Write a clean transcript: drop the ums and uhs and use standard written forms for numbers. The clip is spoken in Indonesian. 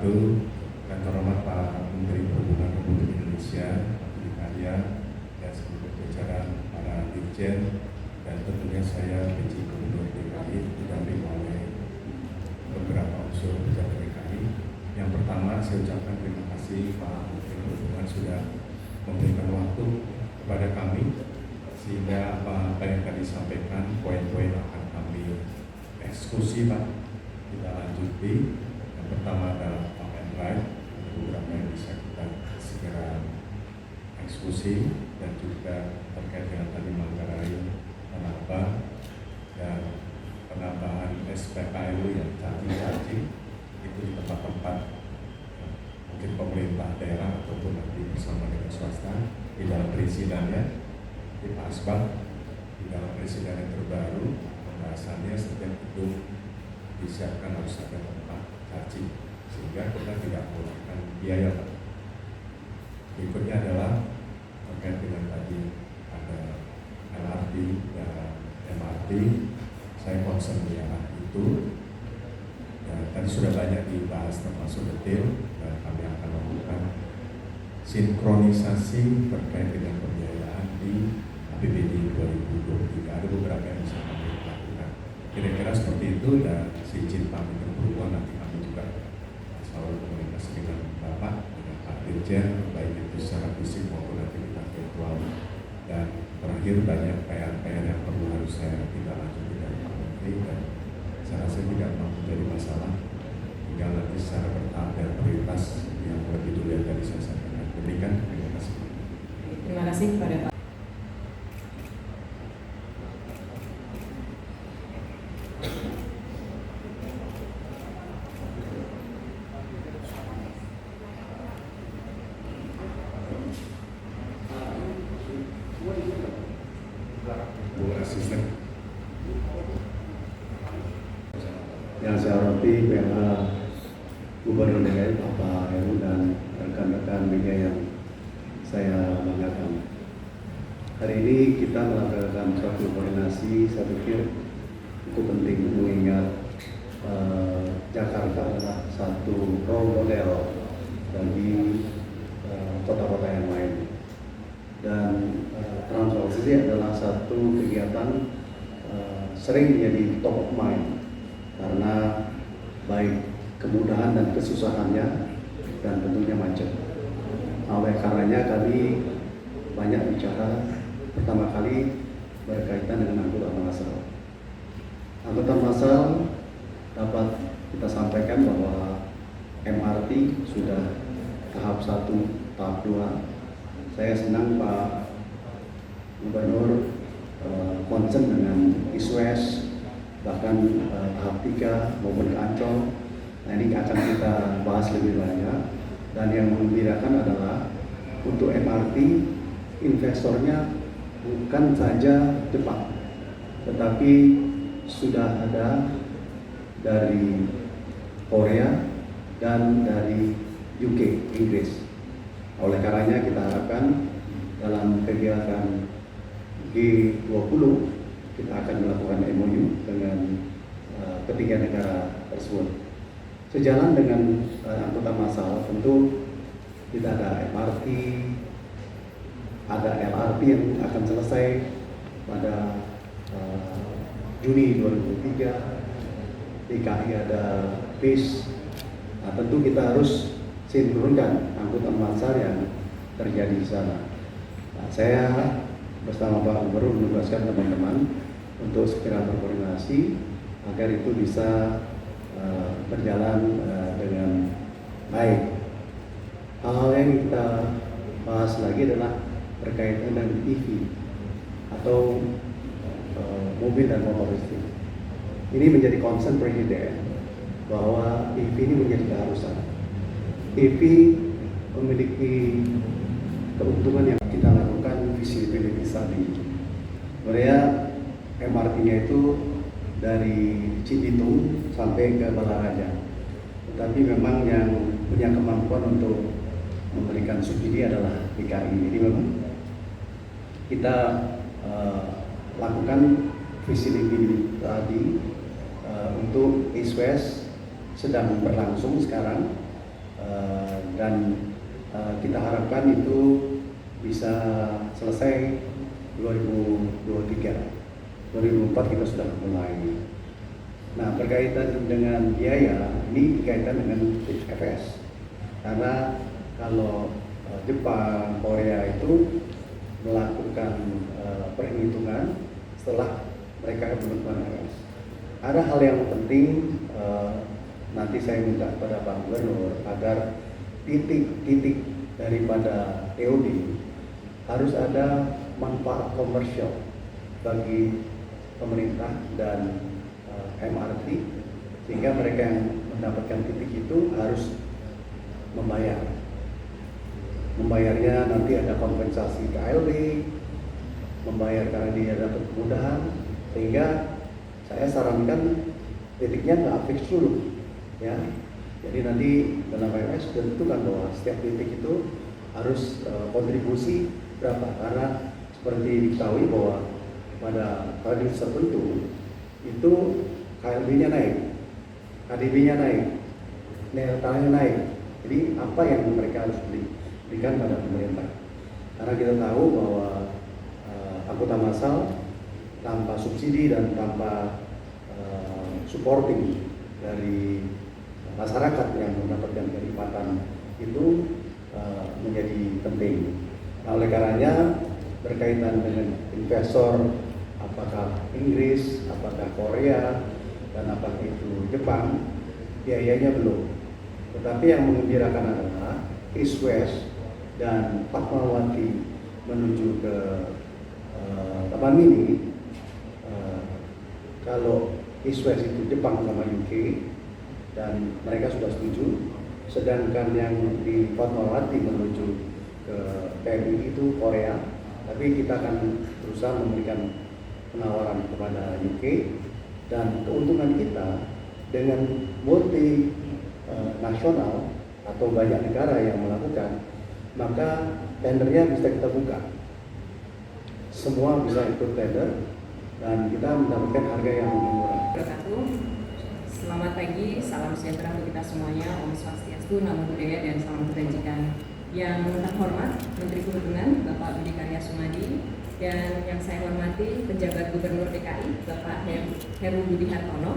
wabarakatuh. Yang terhormat Pak Menteri Perhubungan Republik Indonesia, Pak Budi Karya, dan seluruh jajaran para dirjen, dan tentunya saya PJ Gubernur DKI didampingi oleh beberapa unsur pejabat DKI. Yang pertama, saya ucapkan terima kasih Pak Menteri Perhubungan sudah memberikan waktu kepada kami, sehingga apa yang tadi disampaikan, poin-poin akan kami eksekusi Pak, kita lanjuti. Yang pertama adalah Park and Ride, beberapa yang bisa kita segera eksekusi, dan juga terkait dengan tadi Manggarai, Tanabang, dan penambahan SPKLU yang cacing-cacing itu di tempat-tempat mungkin pemerintah daerah ataupun nanti bersama dengan swasta. Di dalam perizinannya di Pak Asbang, di dalam perizinan yang terbaru pembahasannya setiap gedung disiapkan harus ada tempat cacing, sehingga kita tidak mengeluarkan biaya. Berikutnya adalah terkait dengan tadi ada LRT dan MRT. Saya concern di arah itu, dan tadi sudah banyak dibahas termasuk detail, dan kami akan melakukan sinkronisasi terkait dengan pembiayaan di APBD 2023. Ada beberapa yang bisa kami lakukan. Kira-kira seperti itu, dan izin Pak Menteri Perhubungan nanti kami juga selalu komunikasi dengan Bapak, dengan Pak Dirjen, baik itu secara fisik maupun nanti kita virtual. Dan terakhir, banyak PR-PR yang perlu harus saya tidak lanjuti dari Pak Menteri, dan saya rasa tidak menjadi masalah. Tinggal nanti secara bertahap dan prioritas yang lebih dulu yang tadi saya sampaikan. Demikian, terima kasih. Terima kasih kepada Pak. Bu Asisten. Yang saya hormati PLH Gubernur DKI Bapak Heru dan rekan-rekan media yang saya banggakan. Hari ini kita melakukan suatu koordinasi, saya pikir cukup penting mengingat Jakarta adalah satu role model bagi kota-kota yang lain. Dan transportasi adalah satu kegiatan sering menjadi top of mind karena baik kemudahan dan kesusahannya, dan tentunya macet. Oleh karenanya kami banyak bicara pertama kali berkaitan dengan angkutan massal. Angkutan massal dapat kita sampaikan bahwa MRT sudah tahap 1, tahap 2. Saya senang Pak Gubernur concern dengan East-West, bahkan tahap 3 maupun ke Ancol. Nah, ini akan kita bahas lebih banyak. Dan yang mengembirakan adalah untuk MRT, investornya bukan saja Jepang, tetapi sudah ada dari Korea dan dari UK, Inggris. Oleh karenanya kita harapkan dalam kegiatan G20 kita akan melakukan MOU dengan ketiga negara tersebut. Sejalan dengan angkutan massal, tentu kita ada MRT, ada LRT yang akan selesai pada Juni 2023. DKI ada BIS. Nah, tentu kita harus sinkronkan angkutan massal yang terjadi di sana. Nah, saya bersama Pak Gubernur menugaskan teman-teman untuk segera berkoordinasi agar itu bisa berjalan dengan baik. Hal-hal yang kita bahas lagi adalah berkaitan dengan EV atau mobil dan motor listrik. Ini menjadi concern Presiden bahwa EV ini menjadi keharusan. EV memiliki keuntungan yang kita lakukan visibility study. Sebenarnya MRT-nya itu dari Cibitung sampai ke Balaraja. Tetapi memang yang punya kemampuan untuk memberikan subsidi adalah DKI. Jadi memang kita lakukan visibility tadi untuk East West sedang berlangsung sekarang, dan kita harapkan itu bisa selesai 2023. 2004 kita sudah mulai. Nah, berkaitan dengan biaya, ini berkaitan dengan FS. Karena kalau Jepang, Korea itu melakukan perhitungan setelah mereka menentukan FS. Ada hal yang penting, nanti saya minta kepada Pak Gubernur agar titik-titik daripada TOD harus ada manfaat komersial bagi pemerintah dan MRT, sehingga mereka yang mendapatkan titik itu harus membayarnya nanti ada kompensasi KLB, membayar karena dia dapat kemudahan, sehingga saya sarankan titiknya nggak fix dulu, ya. Jadi nanti dalam PMS tentukan bahwa setiap titik itu harus kontribusi berapa, karena seperti diketahui bahwa pada radius tertentu itu KLB-nya naik, KDB-nya naik, netralnya naik. Jadi apa yang mereka harus berikan pada pemerintah? Karena kita tahu bahwa angkutan massal tanpa subsidi dan tanpa supporting dari masyarakat yang mendapatkan kenikmatan itu menjadi penting. Nah, oleh karenanya berkaitan dengan investor, apakah Inggris, apakah Korea, dan apakah itu Jepang, biayanya belum. Tetapi yang mengembirakan adalah East West dan Fatmawati menuju ke Taman Mini. Kalau East West itu Jepang sama UK dan mereka sudah setuju, sedangkan yang di Fatmawati menuju ke PMI itu Korea. Tapi kita akan berusaha memberikan penawaran kepada UK, dan keuntungan kita dengan multi nasional atau banyak negara yang melakukan, maka tendernya bisa kita buka. Semua bisa ikut tender dan kita mendapatkan harga yang lebih murah. Selamat pagi, salam sejahtera untuk kita semuanya, Om Swastiastu, Namo Buddhaya, dan salam kebajikan. Yang terhormat Menteri Perhubungan Bapak Budi Karya Sumadi, dan yang saya hormati Penjabat Gubernur DKI Bapak Heru Budi Hartono.